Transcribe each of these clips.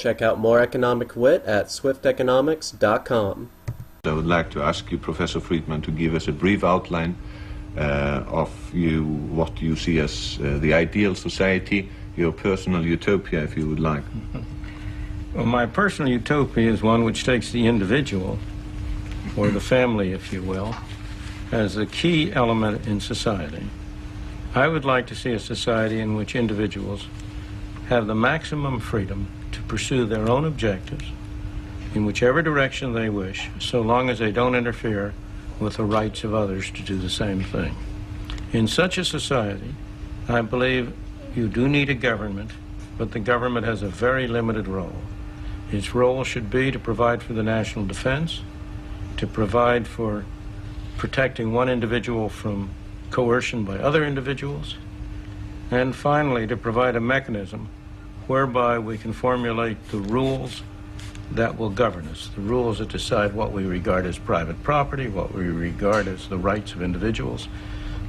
Check out more economic wit at swifteconomics.com. I would like to ask you, Professor Friedman, to give us a brief outline of what you see as the ideal society, your personal utopia, if you would like. Well, my personal utopia is one which takes the individual, or the family, if you will, as a key element in society. I would like to see a society in which individuals have the maximum freedom to pursue their own objectives in whichever direction they wish, so long as they don't interfere with the rights of others to do the same thing. In such a society, I believe you do need a government, but the government has a very limited role. Its role should be to provide for the national defense, to provide for protecting one individual from coercion by other individuals, and finally to provide a mechanism whereby we can formulate the rules that will govern us, the rules that decide what we regard as private property, what we regard as the rights of individuals,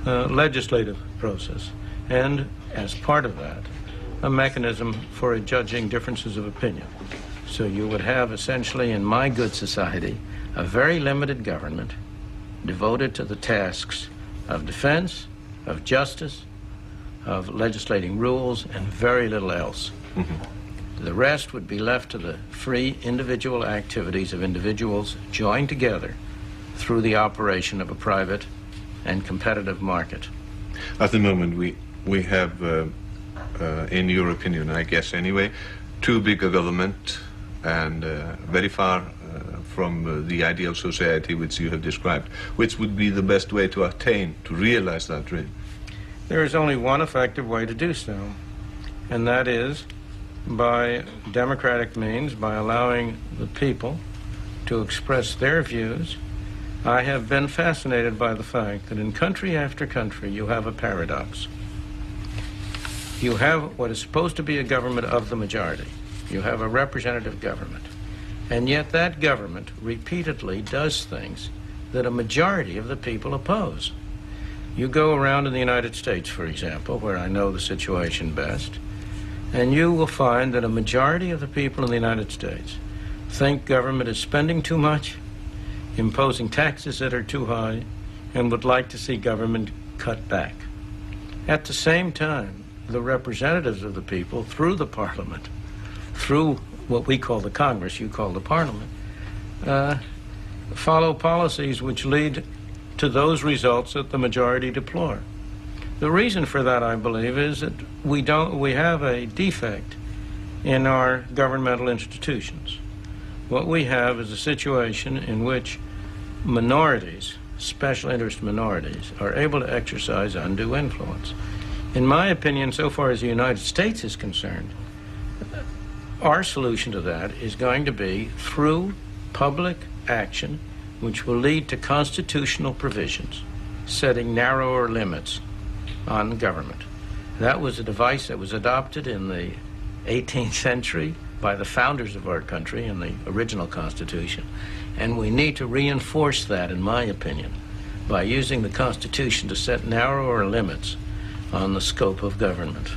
legislative process, and as part of that, a mechanism for judging differences of opinion. So you would have essentially, in my good society, a very limited government devoted to the tasks of defense, of justice, of legislating rules, and very little else. Mm-hmm. The rest would be left to the free individual activities of individuals joined together through the operation of a private and competitive market. At the moment, we have, in your opinion, I guess anyway, too big a government and very far from the ideal society which you have described. Which would be the best way to attain, to realize that dream? There is only one effective way to do so, and that is by democratic means, by allowing the people to express their views. I have been fascinated by the fact that in country after country you have a paradox. You have what is supposed to be a government of the majority. You have a representative government. And yet that government repeatedly does things that a majority of the people oppose. You go around in the United States, for example, where I know the situation best, and you will find that a majority of the people in the United States think government is spending too much, imposing taxes that are too high, and would like to see government cut back. At the same time, the representatives of the people, through the Parliament, through what we call the Congress, you call the Parliament, follow policies which lead to those results that the majority deplore. The reason for that, I believe, is that we have a defect in our governmental institutions. What we have is a situation in which minorities, special interest minorities, are able to exercise undue influence. In my opinion, so far as the United States is concerned, our solution to that is going to be through public action which will lead to constitutional provisions setting narrower limits on government. That was a device that was adopted in the 18th century by the founders of our country in the original Constitution, and we need to reinforce that, in my opinion, by using the Constitution to set narrower limits on the scope of government.